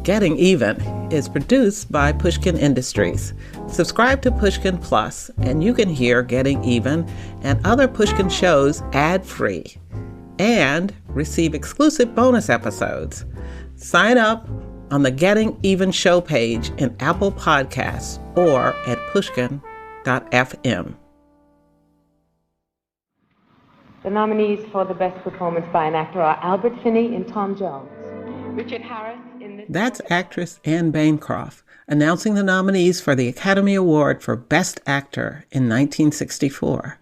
Getting Even is produced by Pushkin Industries. Subscribe to Pushkin Plus, and you can hear Getting Even and other Pushkin shows ad-free and receive exclusive bonus episodes. Sign up on the Getting Even show page in Apple Podcasts or at pushkin.fm. The nominees for the best performance by an actor are Albert Finney in Tom Jones, Richard Harris in this. That's actress Anne Bancroft announcing the nominees for the Academy Award for Best Actor in 1964.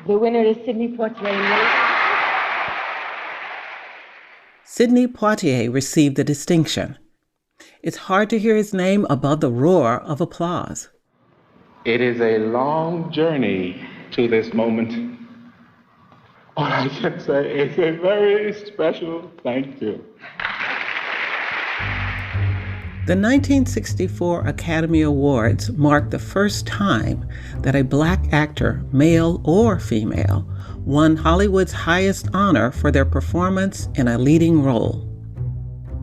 The winner is Sidney Poitier. Sidney Poitier received the distinction. It's hard to hear his name above the roar of applause. It is a long journey to this moment. All I can say is a very special thank you. The 1964 Academy Awards marked the first time that a Black actor, male or female, won Hollywood's highest honor for their performance in a leading role.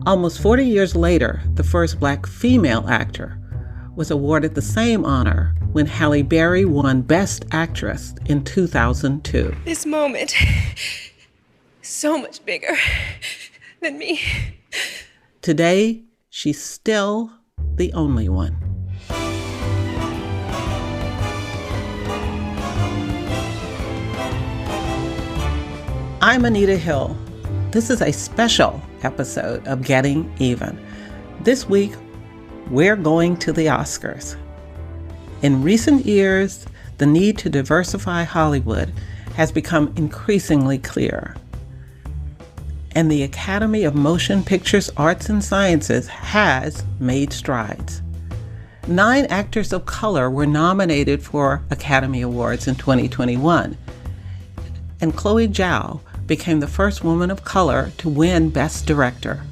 Almost 40 years later, the first Black female actor was awarded the same honor when Halle Berry won Best Actress in 2002. This moment is so much bigger than me. Today, she's still the only one. I'm Anita Hill. This is a special episode of Getting Even. This week, we're going to the Oscars. In recent years, the need to diversify Hollywood has become increasingly clear. And the Academy of Motion Pictures Arts and Sciences has made strides. 9 actors of color were nominated for Academy Awards in 2021, and Chloe Zhao became the first woman of color to win Best Director.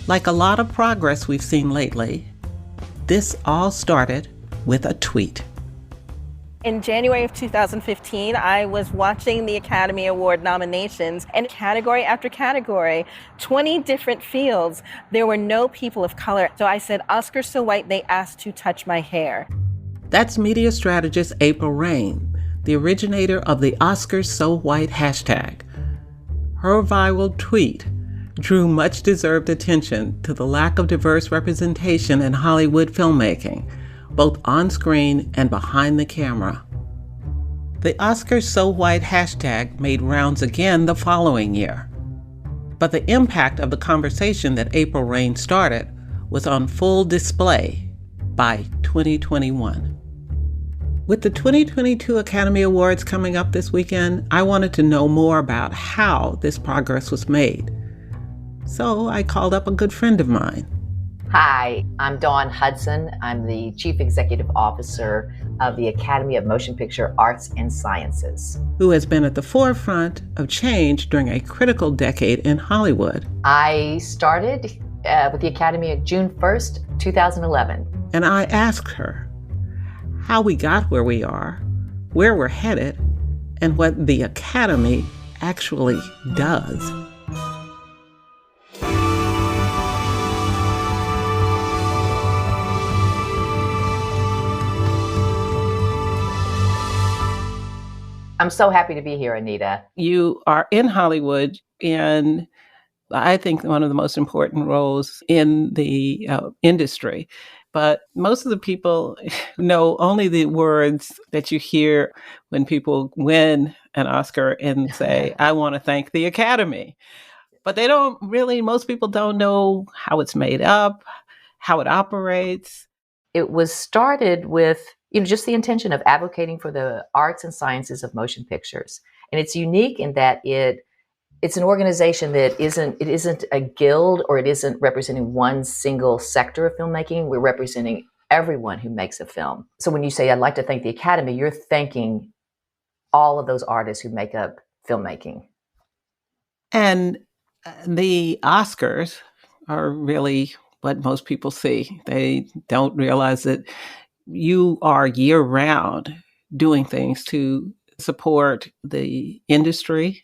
Like a lot of progress we've seen lately, this all started with a tweet. In January of 2015, I was watching the Academy Award nominations, and category after category, 20 different fields, there were no people of color. So I said, Oscars so white, they asked to touch my hair. That's media strategist April Rain, the originator of the Oscars So White hashtag. Her viral tweet drew much deserved attention to the lack of diverse representation in Hollywood filmmaking, both on screen and behind the camera. The Oscars So White hashtag made rounds again the following year. But the impact of the conversation that April Rain started was on full display by 2021. With the 2022 Academy Awards coming up this weekend, I wanted to know more about how this progress was made. So I called up a good friend of mine. Hi, I'm Dawn Hudson. I'm the Chief Executive Officer of the Academy of Motion Picture Arts and Sciences, who has been at the forefront of change during a critical decade in Hollywood. I started with the Academy on June 1st, 2011. And I asked her how we got where we are, where we're headed, and what the Academy actually does. I'm so happy to be here, Anita. You are in Hollywood, and I think one of the most important roles in the industry. But most of the people know only the words that you hear when people win an Oscar and say, I want to thank the Academy. But they don't really, most people don't know how it's made up, how it operates. It was started with just the intention of advocating for the arts and sciences of motion pictures. And it's unique in that it's an organization that isn't a guild, or it isn't representing one single sector of filmmaking. We're representing everyone who makes a film. So when you say, I'd like to thank the Academy, you're thanking all of those artists who make up filmmaking. And the Oscars are really what most people see. They don't realize that you are year-round doing things to support the industry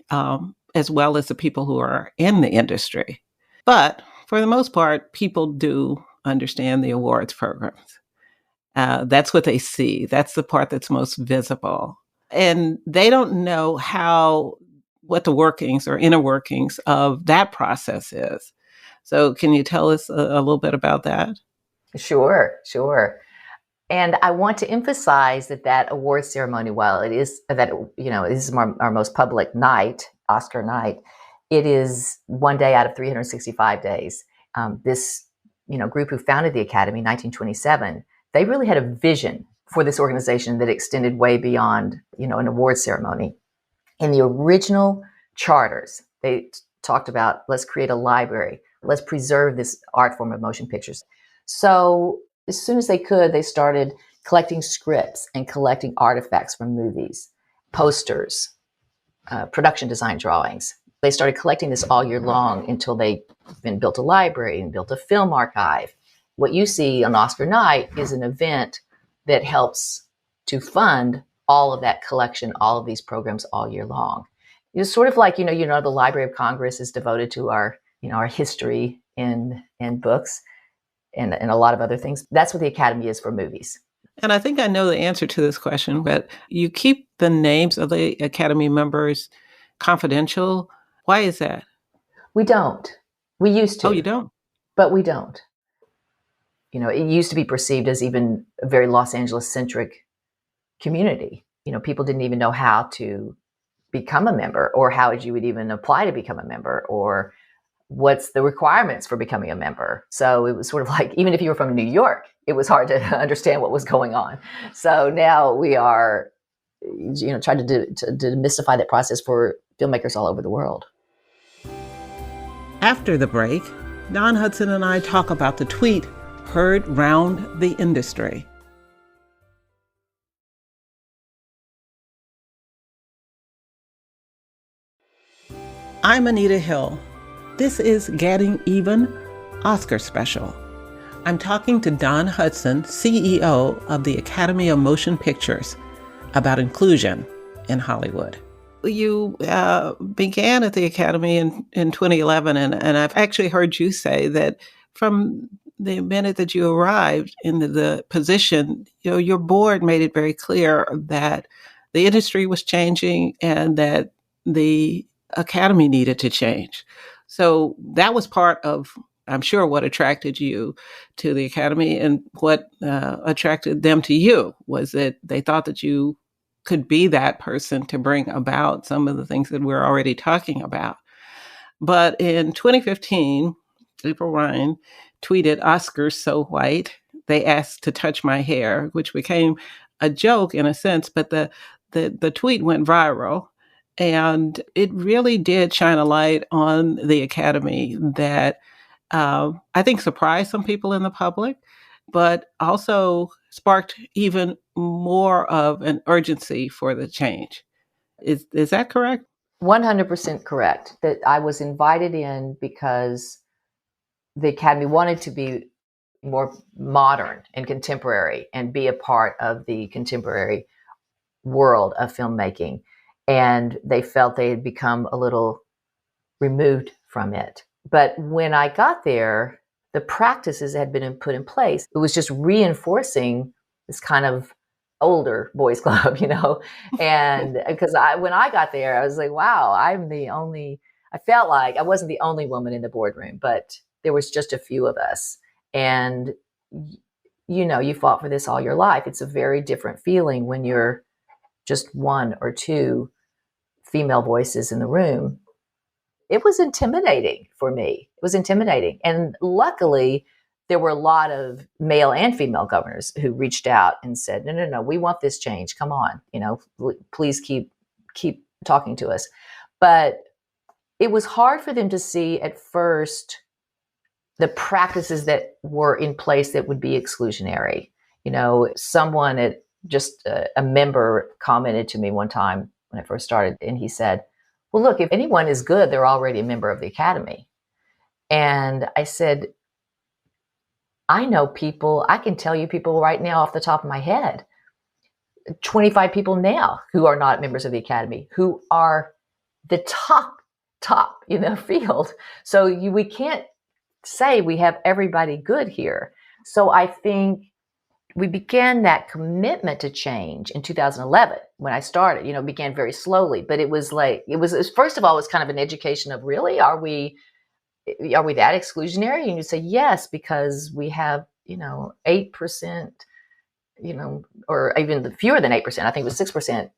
as well as the people who are in the industry. But for the most part, people do understand the awards programs. That's what they see. That's the part that's most visible. And they don't know what the workings or inner workings of that process is. So can you tell us a little bit about that? Sure. And I want to emphasize that award ceremony, while it is that, this is our most public night, Oscar night, it is one day out of 365 days. This, group who founded the Academy in 1927, they really had a vision for this organization that extended way beyond, an award ceremony. In the original charters, they talked about, let's create a library, let's preserve this art form of motion pictures. So as soon as they could, they started collecting scripts and collecting artifacts from movies, posters, production design drawings. They started collecting this all year long until they then built a library and built a film archive. What you see on Oscar night is an event that helps to fund all of that collection, all of these programs all year long. It's sort of like, the Library of Congress is devoted to our history in books and a lot of other things. That's what the Academy is for movies. And I think I know the answer to this question, but you keep the names of the Academy members confidential. Why is that? We don't. We used to. Oh, you don't? But we don't. It used to be perceived as even a very Los Angeles-centric community. People didn't even know how to become a member or how you would even apply to become a member or what's the requirements for becoming a member. So it was sort of like, even if you were from New York, it was hard to understand what was going on. So now we are, trying to demystify that process for filmmakers all over the world. After the break, Don Hudson and I talk about the tweet heard round the industry. I'm Anita Hill. This is Getting Even Oscar Special. I'm talking to Don Hudson, CEO of the Academy of Motion Pictures, about inclusion in Hollywood. You began at the Academy in 2011, and I've actually heard you say that from the minute that you arrived into the position, your board made it very clear that the industry was changing and that the Academy needed to change. So that was part of, I'm sure, what attracted you to the Academy, and what attracted them to you was that they thought that you could be that person to bring about some of the things that we're already talking about. But in 2015, April Ryan tweeted, "Oscars so white, they asked to touch my hair," which became a joke in a sense, but the tweet went viral. And it really did shine a light on the Academy that I think surprised some people in the public, but also sparked even more of an urgency for the change. Is that correct? 100% correct. That I was invited in because the Academy wanted to be more modern and contemporary and be a part of the contemporary world of filmmaking. And they felt they had become a little removed from it. But when I got there, the practices had been put in place. It was just reinforcing this kind of older boys club, And because when I got there, I was like, wow, I felt like I wasn't the only woman in the boardroom, but there was just a few of us. And, you fought for this all your life. It's a very different feeling when you're just one or two female voices in the room. It was intimidating for me. It was intimidating. And luckily, there were a lot of male and female governors who reached out and said, no, we want this change. Come on, please keep talking to us. But it was hard for them to see at first the practices that were in place that would be exclusionary. Someone a member commented to me one time when I first started, and he said, well, look, if anyone is good, they're already a member of the Academy. And I said, I know people, I can tell you people right now off the top of my head, 25 people now who are not members of the Academy, who are the top top field. So we can't say we have everybody good here. So I think we began that commitment to change in 2011 when I started. It began very slowly, but it was first of all, it was kind of an education of, really, are we that exclusionary? And you say yes, because we have 8%, or even fewer than 8%. I think it was 6%,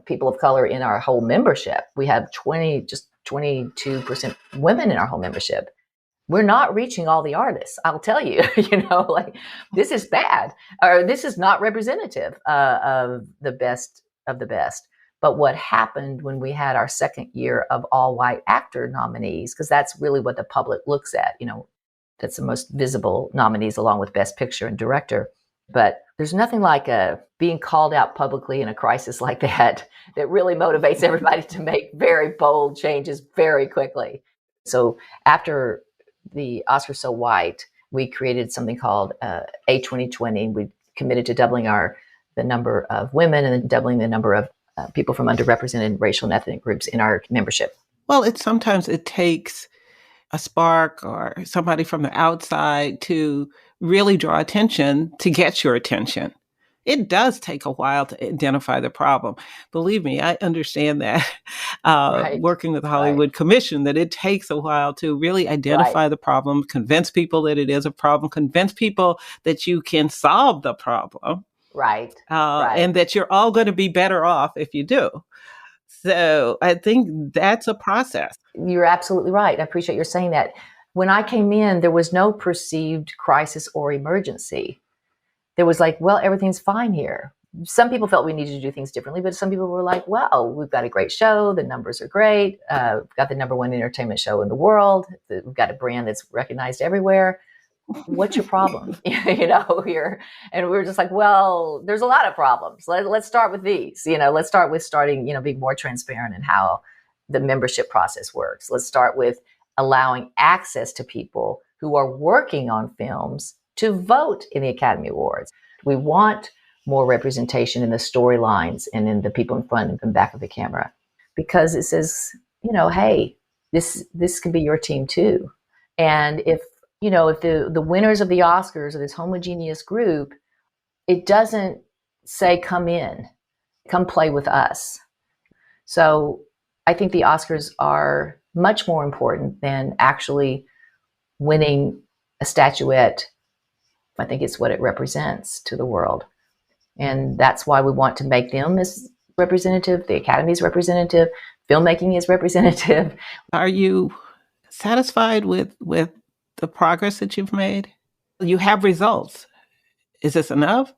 people of color in our whole membership. We have 22% women in our whole membership. We're not reaching all the artists. I'll tell you, this is bad, or this is not representative of the best of the best. But what happened when we had our second year of all white actor nominees, because that's really what the public looks at, that's the most visible nominees, along with Best Picture and Director. But there's nothing like being called out publicly in a crisis like that really motivates everybody to make very bold changes very quickly. So after the Oscars So White, we created something called A2020. We committed to doubling the number of women and doubling the number of people from underrepresented racial and ethnic groups in our membership. Well, sometimes it takes a spark or somebody from the outside to really draw attention to get your attention. It does take a while to identify the problem. Believe me, I understand that. Right. Working with the Hollywood Commission, that it takes a while to really identify the problem, convince people that it is a problem, convince people that you can solve the problem. Right. And that you're all going to be better off if you do. So I think that's a process. You're absolutely right. I appreciate you saying that. When I came in, there was no perceived crisis or emergency. There was well, everything's fine here. Some people felt we needed to do things differently, but some people were like, well, we've got a great show. The numbers are great. We've got the number one entertainment show in the world. We've got a brand that's recognized everywhere. What's your problem? Here. And we were just like, well, there's a lot of problems. Let's start with these. Let's start with being more transparent in how the membership process works. Let's start with allowing access to people who are working on films to vote in the Academy Awards. We want more representation in the storylines and in the people in front and back of the camera, because it says, hey, this can be your team too. And if the winners of the Oscars are this homogeneous group, it doesn't say, come play with us. So I think the Oscars are much more important than actually winning a statuette. I think it's what it represents to the world. And that's why we want to make them as representative. The Academy is representative. Filmmaking is representative. Are you satisfied with the progress that you've made? You have results. Is this enough?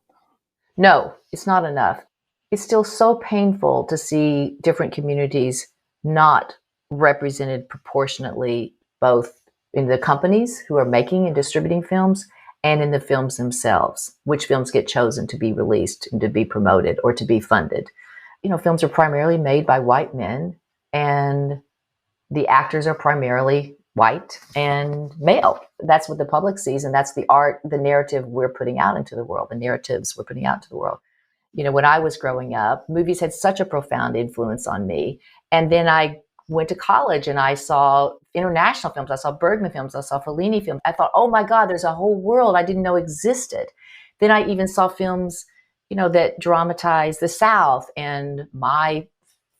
No, it's not enough. It's still so painful to see different communities not represented proportionately, both in the companies who are making and distributing films and in the films themselves, which films get chosen to be released and to be promoted or to be funded. Films are primarily made by white men, and the actors are primarily white and male. That's what the public sees, and that's the art, the narrative we're putting out into the world, the narratives we're putting out into the world. When I was growing up, movies had such a profound influence on me. And then I went to college and I saw international films. I saw Bergman films. I saw Fellini films. I thought, oh my God, there's a whole world I didn't know existed. Then I even saw films, that dramatize the South and my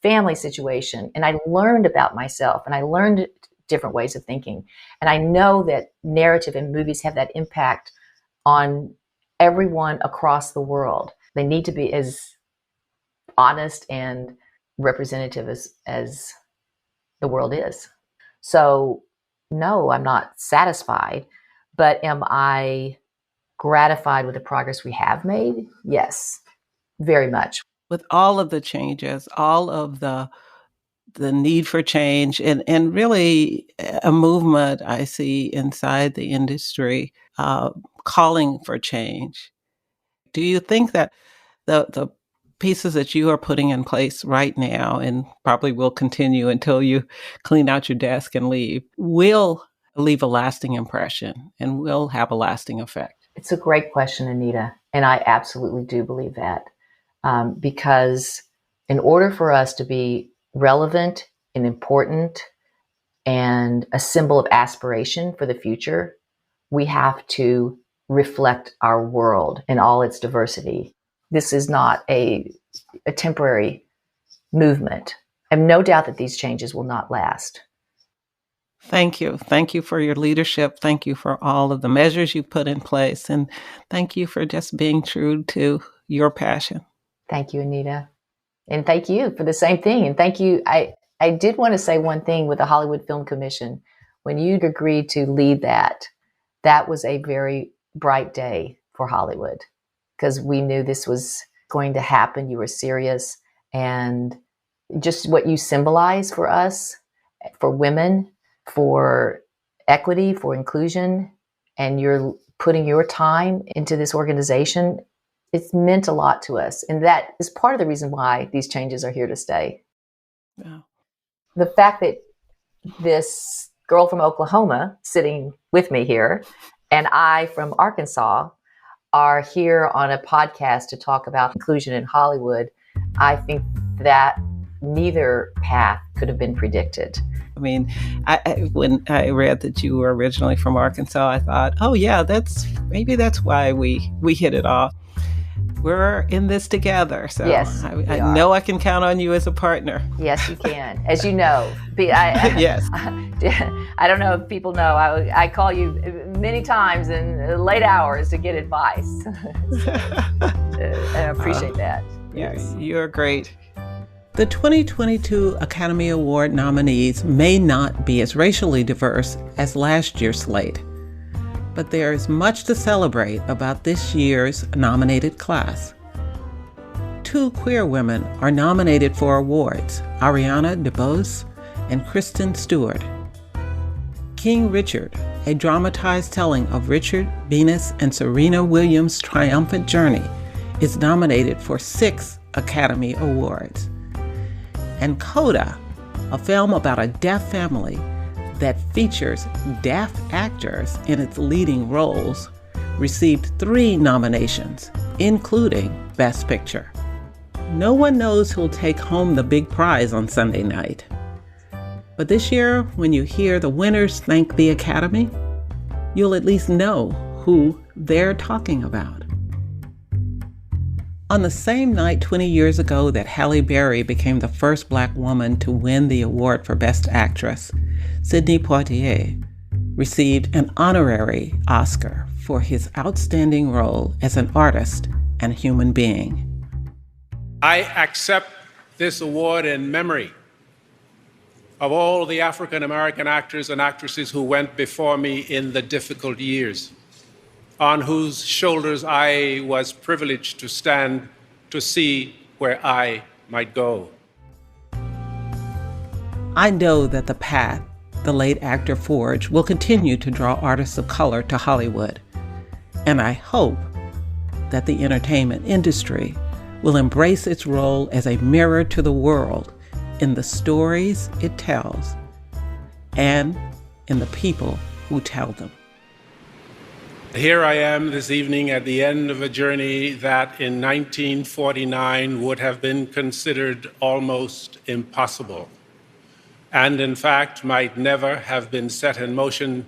family situation. And I learned about myself, and I learned different ways of thinking. And I know that narrative and movies have that impact on everyone across the world. They need to be as honest and representative as the world is. So no, I'm not satisfied, but am I gratified with the progress we have made? Yes, very much. With all of the changes, all of the need for change, and really a movement I see inside the industry calling for change. Do you think that the pieces that you are putting in place right now, and probably will continue until you clean out your desk and leave, will leave a lasting impression and will have a lasting effect? It's a great question, Anita. And I absolutely do believe that. Because in order for us to be relevant and important and a symbol of aspiration for the future, we have to reflect our world in all its diversity. This is not a temporary movement. I have no doubt that these changes will not last. Thank you. Thank you for your leadership. Thank you for all of the measures you put in place. And thank you for just being true to your passion. Thank you, Anita. And thank you for the same thing. And thank you. I did want to say one thing with the Hollywood Film Commission. When you agreed to lead that was a very bright day for Hollywood, because we knew this was going to happen. You were serious. And just what you symbolize for us, for women, for equity, for inclusion, and you're putting your time into this organization, it's meant a lot to us. And that is part of the reason why these changes are here to stay. Yeah. The fact that this girl from Oklahoma sitting with me here and I from Arkansas are here on a podcast to talk about inclusion in Hollywood, I think that neither path could have been predicted. I mean, when I read that you were originally from Arkansas, I thought, oh yeah, that's why we hit it off. We're in this together. So yes, I know I can count on you as a partner. Yes, you can. As you know. Yes. I don't know if people know, I call you many times in late hours to get advice. And I appreciate that. Yes, you're great. The 2022 Academy Award nominees may not be as racially diverse as last year's slate, but there is much to celebrate about this year's nominated class. 2 queer women are nominated for awards, Ariana DeBose and Kristen Stewart. King Richard, a dramatized telling of Richard, Venus, and Serena Williams' triumphant journey, is nominated for 6 Academy Awards. And Coda, a film about a deaf family that features deaf actors in its leading roles, received 3 nominations, including Best Picture. No one knows who'll take home the big prize on Sunday night. But this year, when you hear the winners thank the Academy, you'll at least know who they're talking about. On the same night 20 years ago that Halle Berry became the first Black woman to win the award for Best Actress, Sidney Poitier received an honorary Oscar for his outstanding role as an artist and human being. I accept this award in memory of all the African American actors and actresses who went before me in the difficult years, on whose shoulders I was privileged to stand to see where I might go. I know that the path the late actor forged will continue to draw artists of color to Hollywood, and I hope that the entertainment industry will embrace its role as a mirror to the world in the stories it tells and in the people who tell them. Here I am this evening at the end of a journey that in 1949 would have been considered almost impossible, and in fact might never have been set in motion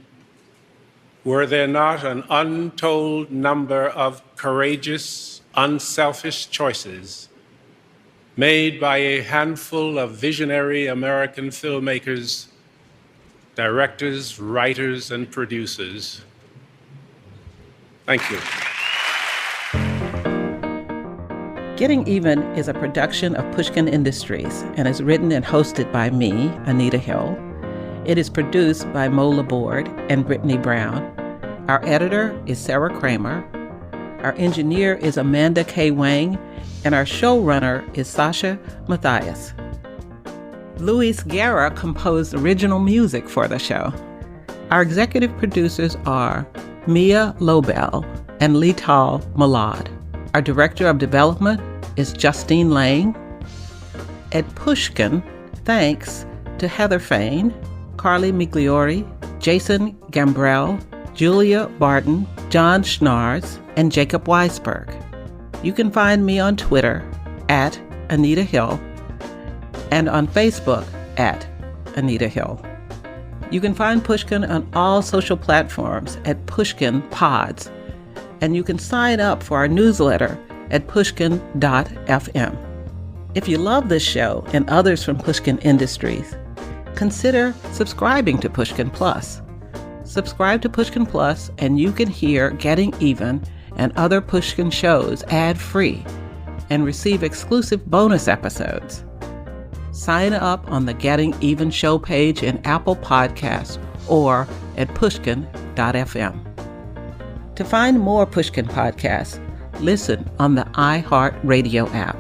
were there not an untold number of courageous, unselfish choices made by a handful of visionary American filmmakers, directors, writers, and producers. Thank you. Getting Even is a production of Pushkin Industries and is written and hosted by me, Anita Hill. It is produced by Mo Laborde and Brittany Brown. Our editor is Sarah Kramer. Our engineer is Amanda K. Wang, and our showrunner is Sasha Matthias. Luis Guerra composed original music for the show. Our executive producers are Mia Lobel and Lital Malad. Our director of development is Justine Lang. At Pushkin, thanks to Heather Fain, Carly Migliori, Jason Gambrell, Julia Barton, John Schnarz, and Jacob Weisberg. You can find me on Twitter at Anita Hill and on Facebook at Anita Hill. You can find Pushkin on all social platforms at Pushkin Pods, and you can sign up for our newsletter at pushkin.fm. If you love this show and others from Pushkin Industries, consider subscribing to Pushkin Plus. Subscribe to Pushkin Plus and you can hear Getting Even and other Pushkin shows ad-free and receive exclusive bonus episodes. Sign up on the Getting Even show page in Apple Podcasts or at pushkin.fm. To find more Pushkin podcasts, listen on the iHeartRadio app,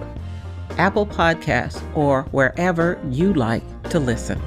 Apple Podcasts, or wherever you like to listen.